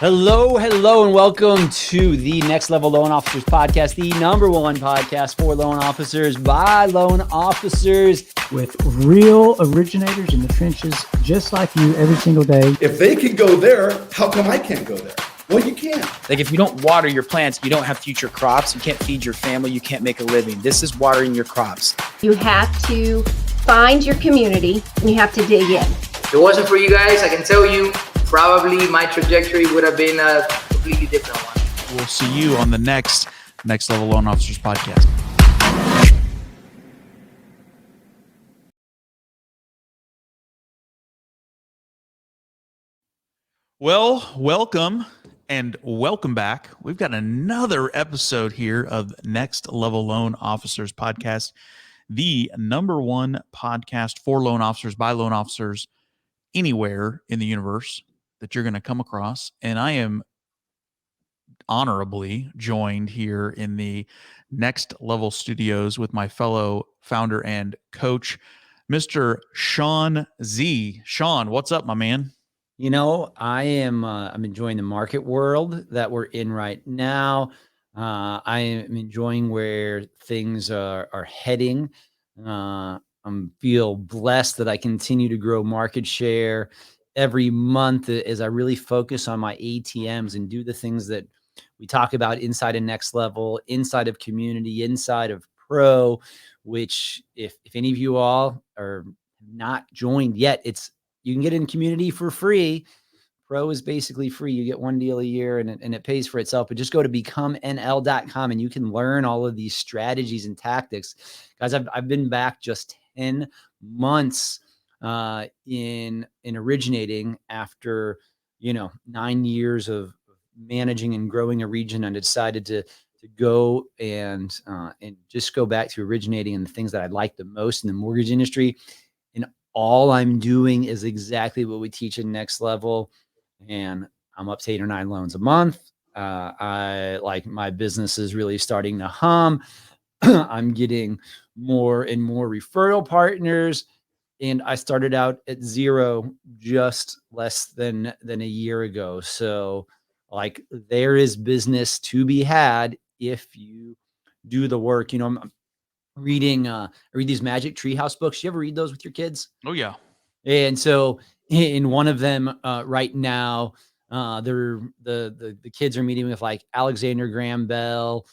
Hello, and welcome to the Next Level Loan Officers Podcast, the number one podcast for loan officers by loan officers. With real originators in the trenches, just like you every single day. If they can go there, how come I can't go there? Well, you can. Like if you don't water your plants, you don't have future crops. You can't feed your family. You can't make a living. This is watering your crops. You have to find your community and you have to dig in. If it wasn't for you guys, I can tell you, probably my trajectory would have been a completely different one. We'll see you on the next Level Loan Officers Podcast. Well, welcome back. We've got another episode here of Next Level Loan Officers Podcast, the number one podcast for loan officers by loan officers anywhere in the universe that you're going to come across. And I am honorably joined here in the Next Level Studios with my fellow founder and coach, Mr. Sean Z. Sean, what's up, my man? You know, I'm enjoying the market world that we're in right now. I am enjoying where things are heading. I feel blessed that I continue to grow market share every month as I really focus on my ATMs and do the things that we talk about inside of Next Level, inside of community, inside of Pro, which if any of you all are not joined yet, you can get in community for free. Pro is basically free. You get one deal a year and it pays for itself. But just go to becomenl.com and you can learn all of these strategies and tactics. Guys, I've been back just 10 months in originating after 9 years of managing and growing a region, and decided to go and just go back to originating and the things that I like the most in the mortgage industry. And all I'm doing is exactly what we teach in Next Level. And I'm up to 8 or 9 loans a month. I like my business is really starting to hum. I'm getting more and more referral partners. And I started out at 0 just less than a year ago. So like there is business to be had if you do the work. I'm reading, I read these Magic Treehouse books. You ever read those with your kids? Oh, yeah. And so in one of them right now, the kids are meeting with like Alexander Graham Bell,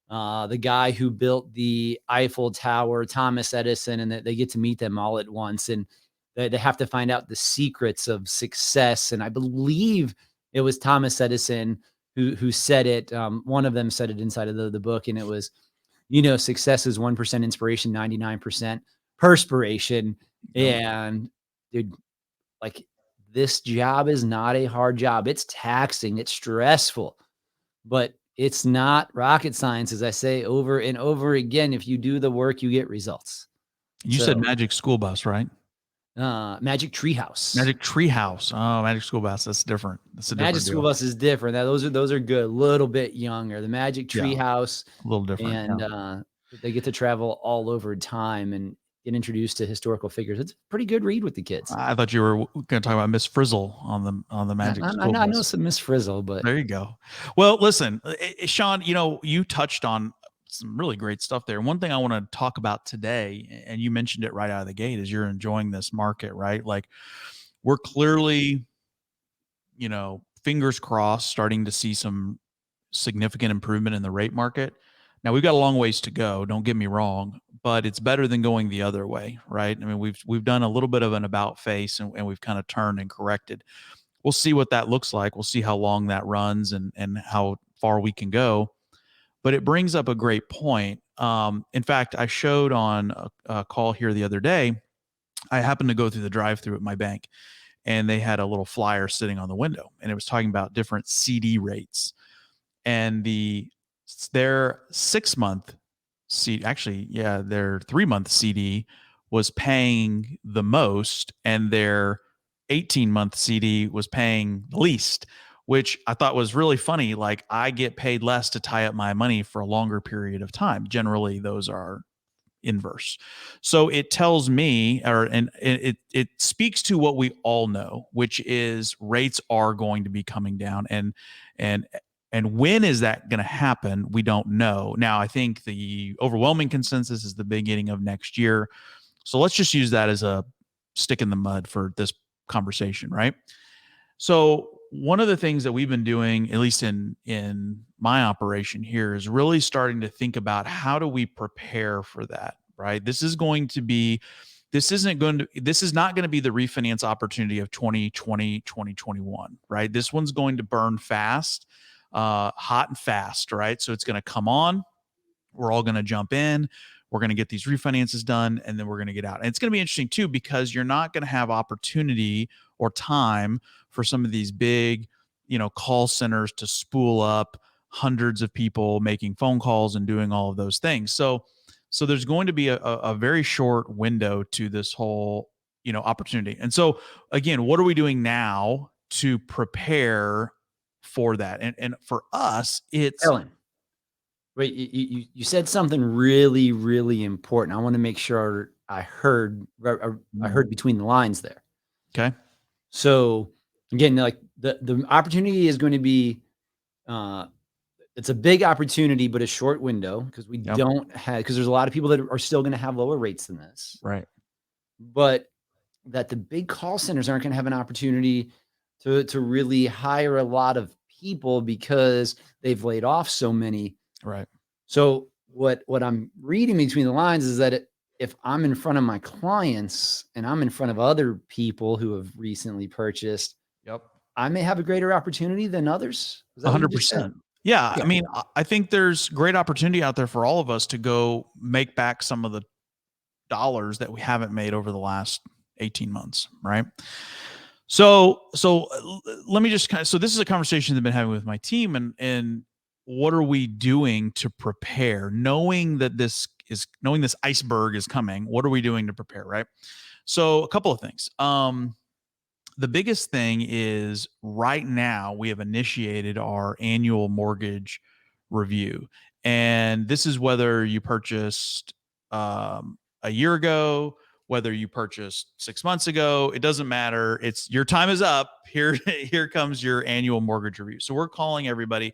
the guy who built the Eiffel Tower, Thomas Edison, and they get to meet them all at once. And they have to find out the secrets of success. And I believe it was Thomas Edison who said it. One of them said it inside of the book, and it was, success is 1% inspiration, 99% perspiration. And dude, like this job is not a hard job. It's taxing, it's stressful, but it's not rocket science. As I say over and over again, if you do the work, you get results. You said Magic School Bus, right? Magic Treehouse. Magic Treehouse. Oh, Magic School Bus. That's different. That's a different Magic deal. School Bus is different. Those are good. A little bit younger. The Magic Treehouse, a little different. And they get to travel all over time and get introduced to historical figures. It's a pretty good read with the kids. I thought you were going to talk about Miss Frizzle on the Magic School Bus. I know some Miss Frizzle, but there you go. Well, listen, Sean, you touched on some really great stuff there. One thing I want to talk about today, and you mentioned it right out of the gate, is you're enjoying this market, right? Like we're clearly, fingers crossed, starting to see some significant improvement in the rate market. Now we've got a long ways to go, don't get me wrong, but it's better than going the other way, right? I mean, we've done a little bit of an about face and we've kind of turned and corrected. We'll see what that looks like. We'll see how long that runs and how far we can go. But it brings up a great point. In fact, I showed on a call here the other day, I happened to go through the drive-thru at my bank, and they had a little flyer sitting on the window, and it was talking about different CD rates. And their 6-month CD, actually, yeah, their 3-month CD was paying the most, and their 18-month CD was paying the least, which I thought was really funny. Like I get paid less to tie up my money for a longer period of time. Generally, those are inverse. So it tells me, and it speaks to what we all know, which is rates are going to be coming down, and when is that going to happen? We don't know. Now, I think the overwhelming consensus is the beginning of next year. So let's just use that as a stick in the mud for this conversation, right? So one of the things that we've been doing, at least in my operation here, is really starting to think about how do we prepare for that, right? This is not going to be the refinance opportunity of 2020, 2021, right? This one's going to burn fast, hot and fast, right? So it's going to come on. We're all going to jump in. We're going to get these refinances done, and then we're going to get out. And it's going to be interesting too, because you're not going to have opportunity or time for some of these big, call centers to spool up hundreds of people making phone calls and doing all of those things. So there's going to be a very short window to this whole, opportunity. And so again, what are we doing now to prepare for that? And for us, it's Kellen, wait, you said something really, really important. I want to make sure I heard between the lines there. okay. So again, like the opportunity is going to be, it's a big opportunity, but a short window, because there's a lot of people that are still going to have lower rates than this, Right. but that the big call centers aren't going to have an opportunity to really hire a lot of people because they've laid off so many. Right. So what I'm reading between the lines is that if I'm in front of my clients and I'm in front of other people who have recently purchased, Yep. I may have a greater opportunity than others. Is that what you just said? 100%. Yeah. I mean, I think there's great opportunity out there for all of us to go make back some of the dollars that we haven't made over the last 18 months. Right. So let me just so this is a conversation that I've been having with my team, and what are we doing to prepare, knowing this iceberg is coming? What are we doing to prepare? Right. So a couple of things. The biggest thing is right now we have initiated our annual mortgage review. And this is whether you purchased a year ago, whether you purchased 6 months ago, it doesn't matter. It's your time is up. Here comes your annual mortgage review. So we're calling everybody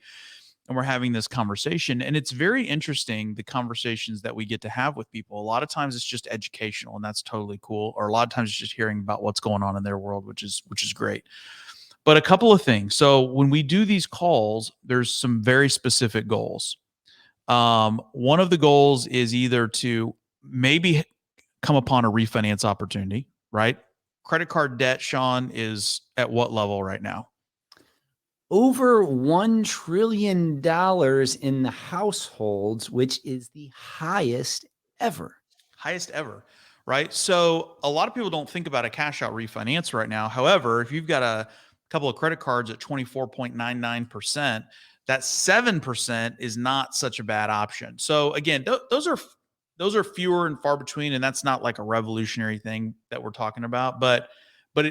and we're having this conversation, and it's very interesting, the conversations that we get to have with people. A lot of times it's just educational, and that's totally cool. Or a lot of times it's just hearing about what's going on in their world, which is great. But a couple of things. So when we do these calls, there's some very specific goals. One of the goals is either to maybe come upon a refinance opportunity, right? Credit card debt, Sean, is at what level right now? Over $1 trillion in the households, which is the highest ever. Highest ever, right? So a lot of people don't think about a cash out refinance right now. However, if you've got a couple of credit cards at 24.99%, that 7% is not such a bad option. So again, those are fewer and far between, and that's not like a revolutionary thing that we're talking about, but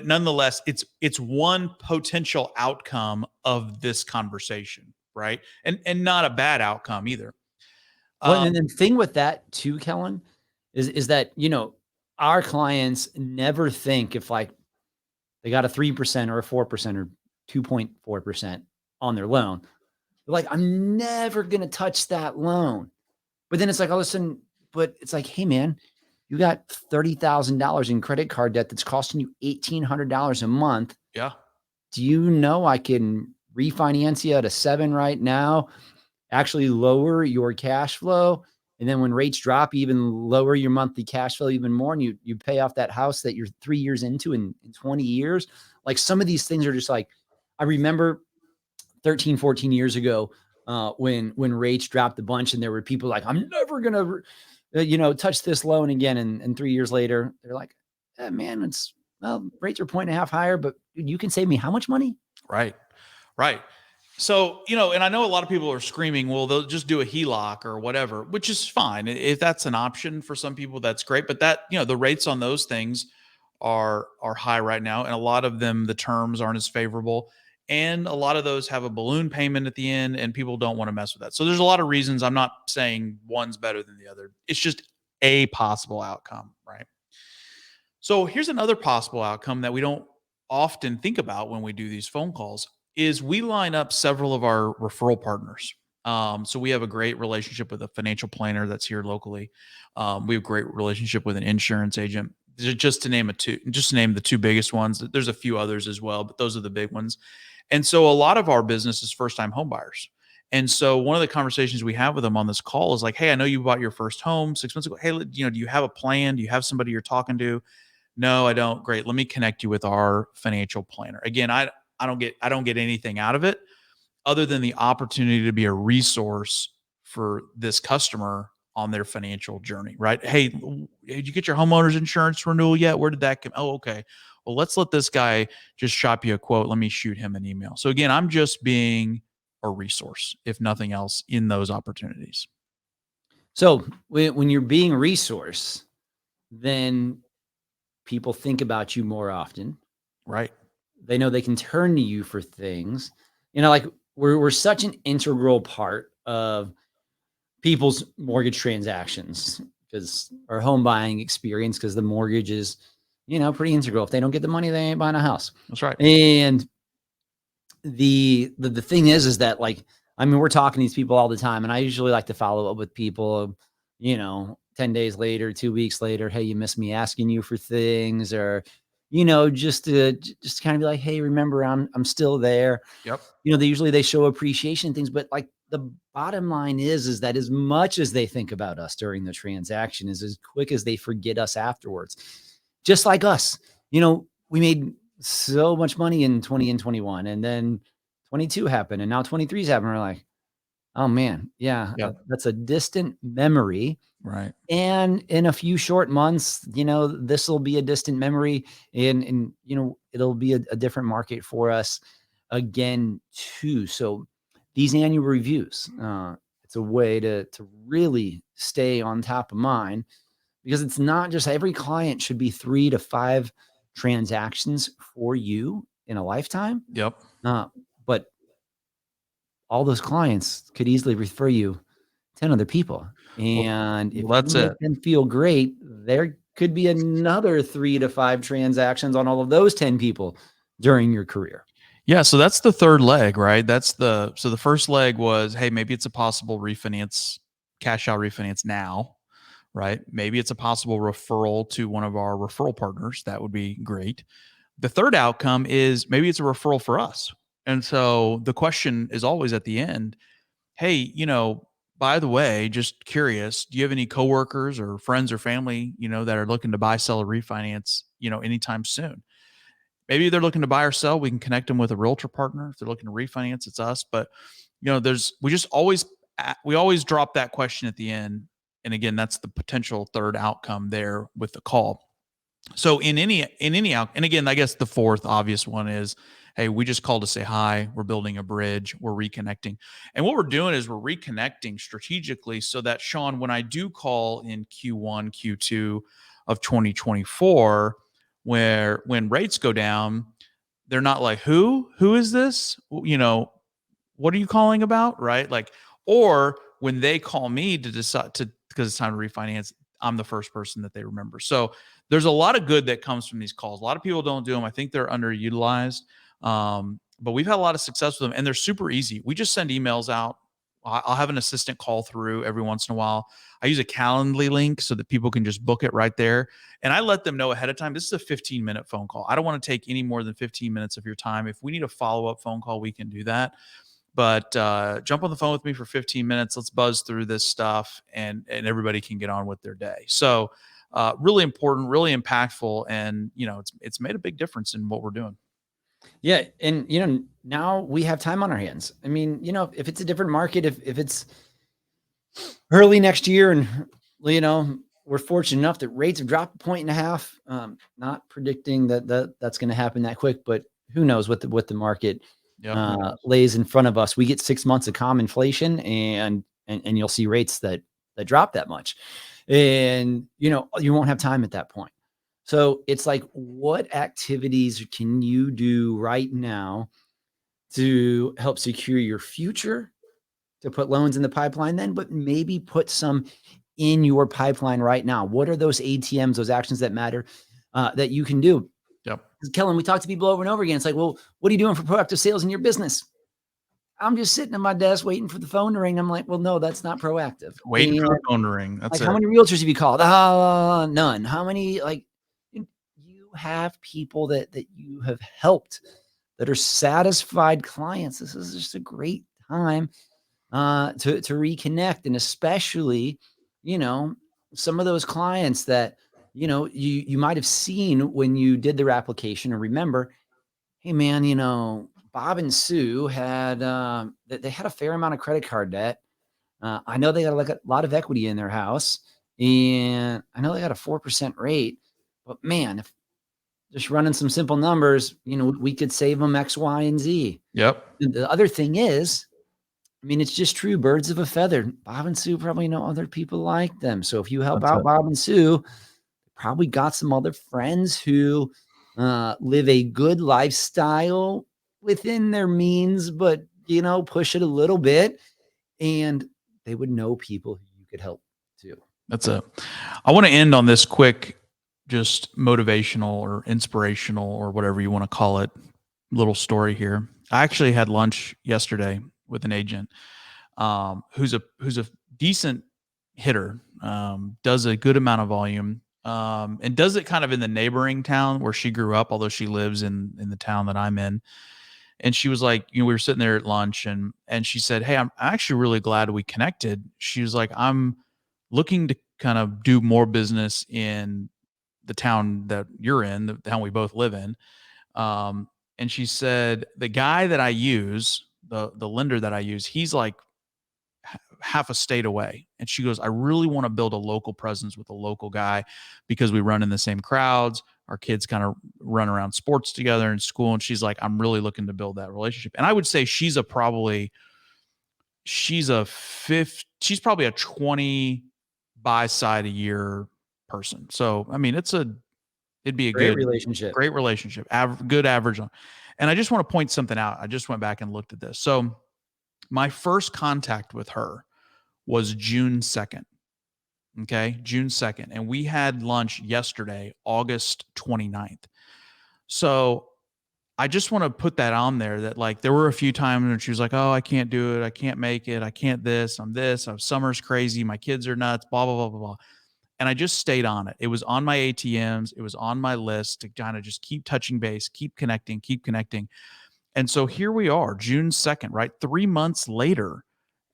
nonetheless, it's one potential outcome of this conversation, right? And not a bad outcome either. Well, and the thing with that too, Kellen, is that, our clients never think if like they got a 3% or a 4% or 2.4% on their loan. They're like, I'm never going to touch that loan. But then it's like all of a sudden, but it's like, hey man, you got $30,000 in credit card debt that's costing you $1,800 a month. Yeah. Do you know I can refinance you at a 7 right now, actually lower your cash flow, and then when rates drop, even lower your monthly cash flow even more, and you pay off that house that you're 3 years into in 20 years? Like, some of these things are just like, I remember 13, 14 years ago, when rates dropped a bunch and there were people like, I'm never going to, touch this loan again. And 3 years later, they're like, man, rates are 1.5 higher, but dude, you can save me how much money? Right. So, and I know a lot of people are screaming, well, they'll just do a HELOC or whatever, which is fine. If that's an option for some people, that's great. But that, the rates on those things are high right now. And a lot of them, the terms aren't as favorable. And a lot of those have a balloon payment at the end, and people don't want to mess with that. So there's a lot of reasons. I'm not saying one's better than the other. It's just a possible outcome, right? So here's another possible outcome that we don't often think about when we do these phone calls is we line up several of our referral partners. So we have a great relationship with a financial planner that's here locally. We have a great relationship with an insurance agent. Just to name just to name the two biggest ones. There's a few others as well, but those are the big ones. And so a lot of our business is first-time home buyers. And so one of the conversations we have with them on this call is like, "Hey, I know you bought your first home 6 months ago. Hey, do you have a plan? Do you have somebody you're talking to?" "No, I don't." "Great. Let me connect you with our financial planner." Again, I don't get anything out of it other than the opportunity to be a resource for this customer on their financial journey, right? "Hey, did you get your homeowner's insurance renewal yet? Where did that come?" "Oh, okay. Well, let's let this guy just shop you a quote. Let me shoot him an email." So again, I'm just being a resource, if nothing else, in those opportunities. So when you're being a resource, then people think about you more often. Right. They know they can turn to you for things. Like we're such an integral part of people's mortgage transactions because our home buying experience, because the mortgage is, pretty integral. If they don't get the money, they ain't buying a house. That's right. And the thing is that we're talking to these people all the time, and I usually like to follow up with people, 10 days later, 2 weeks later. "Hey, you missed me asking you for things," or, just to kind of be like, "Hey, remember, I'm still there." Yep. They show appreciation things, but the bottom line is that as much as they think about us during the transaction is as quick as they forget us afterwards. Just like us, we made so much money in 20 and 21, and then 22 happened, and now 23's happened. We're like, "Oh man, yeah, Yep. that's a distant memory." Right. And in a few short months, this will be a distant memory, and it'll be a different market for us again too. So these annual reviews, it's a way to really stay on top of mind, because it's not just every client should be 3 to 5 transactions for you in a lifetime. Yep. But all those clients could easily refer you 10 other people. Well, And if well, you that's make it. them feel great, there could be another 3 to 5 transactions on all of those 10 people during your career. Yeah, so that's the third leg, right? So the first leg was, hey, maybe it's a possible refinance, cash out refinance now, right? Maybe it's a possible referral to one of our referral partners. That would be great. The third outcome is maybe it's a referral for us. And so the question is always at the end, hey, by the way, just curious, do you have any coworkers or friends or family, that are looking to buy, sell, or refinance, anytime soon? Maybe they're looking to buy or sell. We can connect them with a realtor partner. If they're looking to refinance, it's us. But we always drop that question at the end. And again, that's the potential third outcome there with the call. So and again, I guess the fourth obvious one is, hey, we just called to say hi. We're building a bridge. We're reconnecting. And what we're doing is we're reconnecting strategically so that, Sean, when I do call in Q1, Q2 of 2024, when rates go down, they're not like, who is this? What are you calling about? Right. Or when they call me to decide because it's time to refinance, I'm the first person that they remember. So there's a lot of good that comes from these calls. A lot of people don't do them. I think they're underutilized. But we've had a lot of success with them, and they're super easy. We just send emails out. I'll have an assistant call through every once in a while. I use a Calendly link so that people can just book it right there. And I let them know ahead of time, this is a 15-minute phone call. I don't want to take any more than 15 minutes of your time. If we need a follow-up phone call, we can do that. But jump on the phone with me for 15 minutes. Let's buzz through this stuff, and everybody can get on with their day. So really important, really impactful. And, it's made a big difference in what we're doing. Yeah. And, now we have time on our hands. I mean, if it's a different market, if it's early next year and, we're fortunate enough that rates have dropped 1.5 points, not predicting that's going to happen that quick, but who knows what the market lays in front of us. We get 6 months of calm inflation and you'll see rates that drop that much. And, you won't have time at that point. So it's like, what activities can you do right now to help secure your future, to put loans in the pipeline then, but maybe put some in your pipeline right now? What are those ATMs, those actions that matter that you can do? Yep. Kellen, we talk to people over and over again. It's like, well, what are you doing for proactive sales in your business? I'm just sitting at my desk waiting for the phone to ring. I'm like, well, no, that's not proactive. Waiting for And the phone to ring. That's like, it. how many realtors have you called? None. How many, like, you have people that you have helped that are satisfied clients. This is just a great time to reconnect. And especially, some of those clients that, you might have seen when you did their application, and remember, hey man, Bob and Sue had, they had a fair amount of credit card debt. I know they got like a lot of equity in their house, and I know they got a 4% rate, but man, if just running some simple numbers, we could save them X, Y, and Z. Yep. And the other thing is, I mean, it's just true. Birds of a feather. Bob and Sue probably know other people like them. So if you help That's out it. Bob and Sue, probably got some other friends who live a good lifestyle within their means, but, push it a little bit. And they would know people who you could help too. That's it. I want to end on this quick, just motivational or inspirational or whatever you want to call it, little story here. I actually had lunch yesterday with an agent who's a decent hitter, does a good amount of volume, and does it kind of in the neighboring town where she grew up, although she lives in the town that I'm in. And she was like, we were sitting there at lunch, and she said, "Hey, I'm actually really glad we connected." She was like, "I'm looking to kind of do more business in the town that you're in, the town we both live in." And she said, "The guy that I use, the lender that I use, he's like half a state away." And she goes, "I really want to build a local presence with a local guy because we run in the same crowds. Our kids kind of run around sports together in school." And she's like, "I'm really looking to build that relationship." And I would say she's probably a 20 buy side a year person. So, I mean, it'd be a Great good, relationship. great relationship, good average on. And I just want to point something out. I just went back and looked at this. So my first contact with her was June 2nd. Okay. June 2nd. And we had lunch yesterday, August 29th. So I just want to put that on there that like there were a few times when she was like, "Oh, I can't do it. I can't make it. I can't this. I'm this. Summer's crazy. My kids are nuts, blah, blah, blah, blah, blah." And I just stayed on it. It was on my ATMs. It was on my list to kind of just keep touching base, keep connecting, keep connecting. And so here we are, June 2nd, right? 3 months later,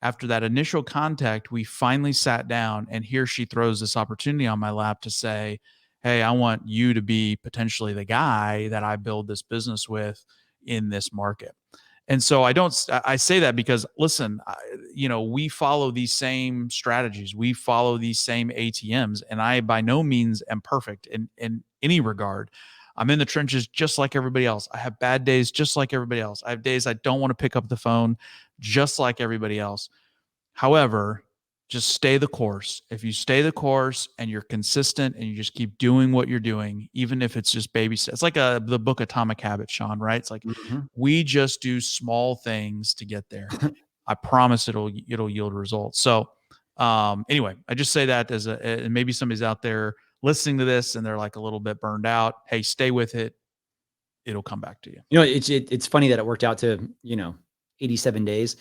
after that initial contact, we finally sat down, and here she throws this opportunity on my lap to say, "Hey, I want you to be potentially the guy that I build this business with in this market." And so I say that because listen, we follow these same strategies. We follow these same ATMs, and I by no means am perfect in any regard. I'm in the trenches just like everybody else. I have bad days just like everybody else. I have days I don't want to pick up the phone just like everybody else. However, just stay the course. If you stay the course and you're consistent and you just keep doing what you're doing, even if it's just baby steps, it's like the book Atomic Habits, Sean, right? It's like we just do small things to get there. I promise it'll yield results. So anyway, I just say that and maybe somebody's out there listening to this and they're like a little bit burned out. Hey, stay with it. It'll come back to you. It's funny that it worked out to, 87 days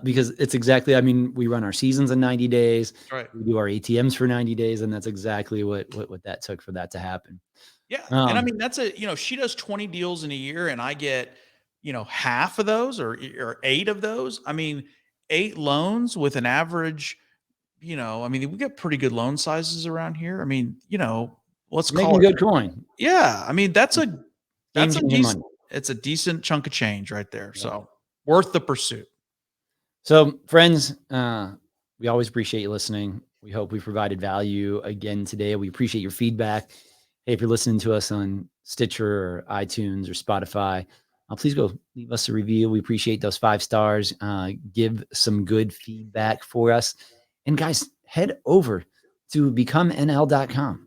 because it's exactly, I mean, we run our seasons in 90 days. Right. We do our ATMs for 90 days. And that's exactly what that took for that to happen. Yeah. And I mean, that's she does 20 deals in a year and I get, half of those or 8 of those. I mean, 8 loans with an average, I mean, we get pretty good loan sizes around here. I mean, let's call Making it good coin. Yeah. I mean, that's a Game-changing money. it's a decent chunk of change right there. Yeah. So worth the pursuit. So friends, we always appreciate you listening. We hope we provided value again today. We appreciate your feedback. Hey, if you're listening to us on Stitcher or iTunes or Spotify, please go leave us a review. We appreciate those 5 stars. Give some good feedback for us. And guys, head over to becomemnl.com.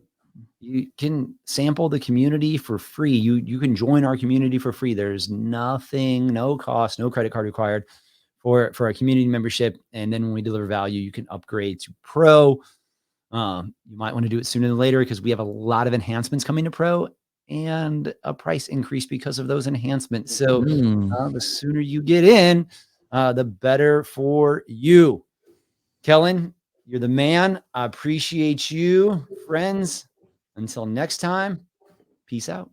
You can sample the community for free. You can join our community for free. There's nothing, no cost, no credit card required for our community membership. And then when we deliver value, you can upgrade to pro. You might want to do it sooner than later because we have a lot of enhancements coming to Pro and a price increase because of those enhancements. So the sooner you get in, the better for you. Kellen, you're the man. I appreciate you, friends. Until next time, peace out.